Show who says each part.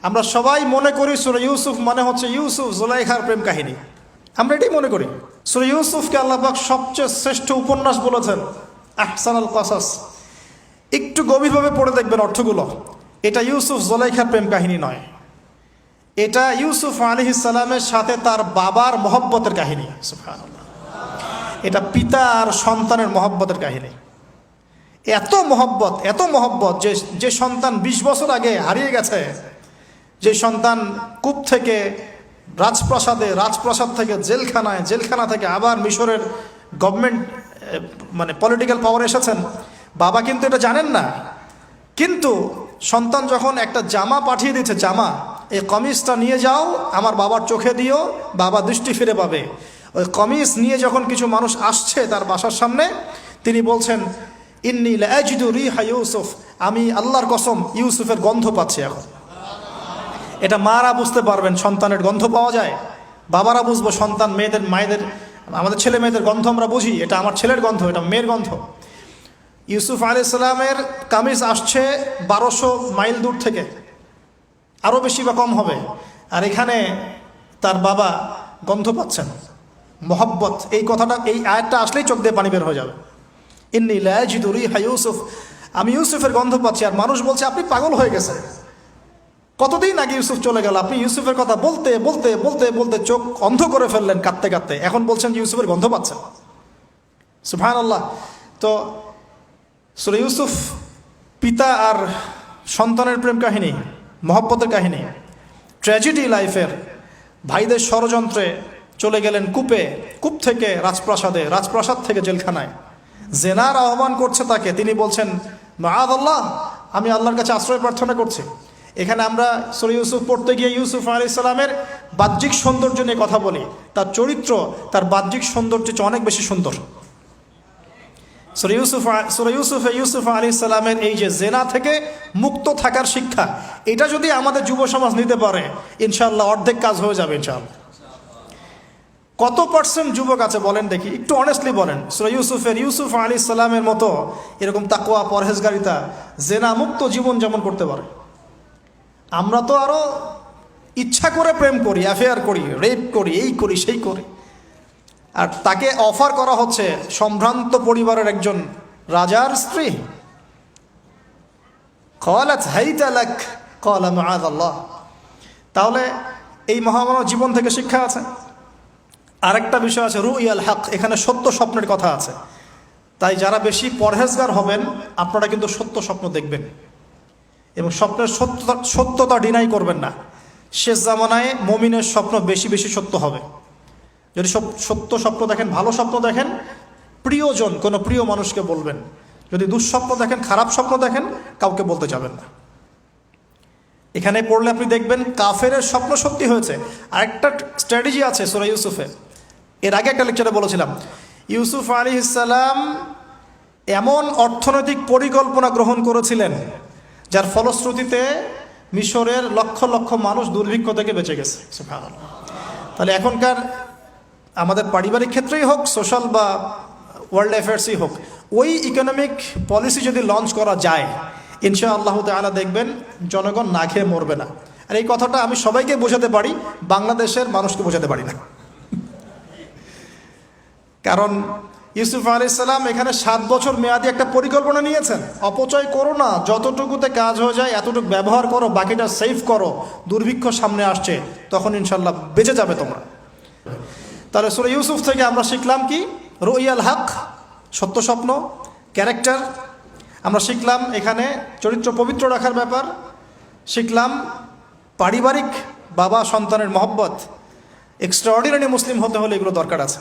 Speaker 1: আমরা সবাই মনে করি সূরা ইউসুফ মানে হচ্ছে ইউসুফ জুলাইখার প্রেম কাহিনী, আমরা এটাই মনে করি। সূরা ইউসুফকে আল্লাহ পাক সবচেয়ে শ্রেষ্ঠ উপন্যাস বলেছেন, আহসানুল কসাস। একটু গভীরভাবে পড়ে দেখবেন অর্থগুলো। এটা ইউসুফ জুলাইখার প্রেম কাহিনী নয়, এটা ইউসুফ আলাইহিস সালামের সাথে তার বাবার মহব্বতের কাহিনী। সুবহানাল্লাহ, এটা পিতা আর সন্তানের মহব্বতের কাহিনী। এত মহব্বত যে সন্তান 20 বছর আগে হারিয়ে গেছে, যে সন্তান কূপ থেকে রাজপ্রাসাদে, রাজপ্রাসাদ থেকে জেলখানায়, জেলখানা থেকে আবার মিশরের গভর্নমেন্ট মানে পলিটিক্যাল পাওয়ার এসেছেন, বাবা কিন্তু এটা জানেন না। কিন্তু সন্তান যখন একটা জামা পাঠিয়ে দিচ্ছে, জামা, এই কমিজটা নিয়ে যাও আমার বাবার চোখে দিও, বাবা দৃষ্টি ফিরে পাবে। ওই কমিজ নিয়ে যখন কিছু মানুষ আসছে তার বাসার সামনে, তিনি বলছেন ইন্নী লাআজিদু রিহা ইউসুফ, আমি আল্লাহর কসম ইউসুফের গন্ধ পাচ্ছি এখন। এটা মারা বুঝতে পারবেন সন্তানের গন্ধ পাওয়া যায়, বাবারা বুঝবো সন্তান মায়েদের আমাদের ছেলে মেয়েদের গন্ধ আমরা বুঝি, এটা আমার ছেলের গন্ধ, এটা মেয়ের গন্ধ। ইউসুফ আলাইহিস সালামের কামিজ আসছে 1200 মাইল দূর থেকে, আরও বেশি বা কম হবে, আর এখানে তার বাবা গন্ধ পাচ্ছেন, মহব্বত। এই কথাটা, এই আয়াতটা আসলেই চোখ দিয়ে পানি বের হয়ে যাবে। ইন্নী লাআজিদু রিহা ইউসুফ, আমি ইউসুফের গন্ধ পাচ্ছি। আর মানুষ বলছে আপনি পাগল হয়ে গেছেন, কতদিন আগে ইউসুফ চলে গেল, আপনি ইউসুফের কথা বলতে বলতে বলতে বলতে চোখ অন্ধ করে ফেললেন কাঁদতে কাঁদতে, এখন বলছেন যে ইউসুফের গন্ধ পাচ্ছেন। সুবহানাল্লাহ। তো সূরা ইউসুফ পিতা আর সন্তানের প্রেম কাহিনী, মহব্বতের কাহিনী, ট্র্যাজেডি লাইফের। ভাইদের ষড়যন্ত্রে চলে গেলেন কূপে, কূপ থেকে রাজপ্রাসাদে, রাজপ্রাসাদ থেকে জেলখানায়। জেনার আহ্বান করছে তাকে, তিনি বলছেন মাআযাল্লাহ, আমি আল্লাহর কাছে আশ্রয় প্রার্থনা করছি। এখানে আমরা সূরা ইউসুফ পড়তে গিয়ে ইউসুফ আলাইহিস সালামের বাহ্যিক সৌন্দর্য নিয়ে কথা বলি, তার চরিত্র তার বাহ্যিক সৌন্দর্যের চেয়ে অনেক বেশি সুন্দর। সূরা ইউসুফ আলাইহিস সালামের এই যে জেনা থেকে মুক্ত থাকার শিক্ষা, এটা যদি আমাদের যুব সমাজ নিতে পারে ইনশাআল্লাহ অর্ধেক কাজ হয়ে যাবে ইনশাআল্লাহ। কত পার্সেন্ট যুবক আছে বলেন দেখি, একটু অনেস্টলি বলেন, সূরা ইউসুফ আলাইহিস সালামের মতো এরকম তাকওয়া, পরহেজগারিতা, জেনা মুক্ত জীবন যেমন করতে পারে। আমরা তো আরো ইচ্ছা করে প্রেম করি, অ্যাফেয়ার করি, রেপ করি, এই করি সেই করি। আর তাকে অফার করা হচ্ছে সম্ভ্রান্ত পরিবারের একজন রাজার স্ত্রী। ক্বালাত হাইতা লাক ক্বালা মাআযাল্লাহ। তাহলে এই মহামানব জীবন থেকে শিক্ষা আছে। আরেকটা বিষয় আছে রুইয়াল হক, এখানে সত্য স্বপ্নের কথা আছে। তাই যারা বেশি পরহেজগার হবেন আপনারা কিন্তু সত্য স্বপ্ন দেখবেন এবং স্বপ্নের সত্যতা ডিনাই করবেন না। শেষ জামানায় মুমিনের স্বপ্ন বেশি বেশি সত্য হবে। যদি সত্য স্বপ্ন দেখেন, ভালো স্বপ্ন দেখেন, প্রিয়জন কোনো প্রিয় মানুষকে বলবেন। যদি দুঃস্বপ্ন দেখেন, খারাপ স্বপ্ন দেখেন, কাউকে বলতে যাবেন না। এখানে পড়লে আপনি দেখবেন কাফেরের স্বপ্ন সত্যি হয়েছে। আরেকটা স্ট্র্যাটেজি আছে সূরা ইউসুফে, এর আগে একটা লেকচারে বলেছিলাম। ইউসুফ আলাইহিস সালাম এমন অর্থনৈতিক পরিকল্পনা গ্রহণ করেছিলেন যার ফলশ্রুতিতে মিশরের লক্ষ লক্ষ মানুষ দুর্ভিক্ষ থেকে বেঁচে গেছে। সুবহানাল্লাহ। তাহলে এখনকার আমাদের পারিবারিক ক্ষেত্রেই হোক, সোশ্যাল বা ওয়ার্ল্ড অ্যাফেয়ার্সই হোক, ওই ইকোনমিক পলিসি যদি লঞ্চ করা যায় ইনশাআল্লাহ তাআলা দেখবেন জনগণ না খেয়ে মরবে না। আর এই কথাটা আমি সবাইকে বোঝাতে পারি, বাংলাদেশের মানুষকে বোঝাতে পারি না। কারণ ইউসুফ আলাইহিস সালাম এখানে 7 বছর মেয়াদি একটা পরিকল্পনা নিয়েছেন। অপচয় করো না, যতটুকুতে কাজ হয়ে যায় এতটুকু ব্যবহার করো, বাকিটা সেভ করো। দুর্ভিক্ষ সামনে আসছে, তখন ইনশাআল্লাহ বেঁচে যাবে তোমরা। তাহলে সূরা ইউসুফ থেকে আমরা শিখলাম কি? রুইয়াল হক, সত্য স্বপ্ন, ক্যারেক্টার। আমরা শিখলাম এখানে চরিত্র পবিত্র রাখার ব্যাপার, শিখলাম পারিবারিক বাবা সন্তানের মহব্বত। এক্সট্রাঅর্ডিনারি মুসলিম হতে হলে এগুলো দরকার আছে।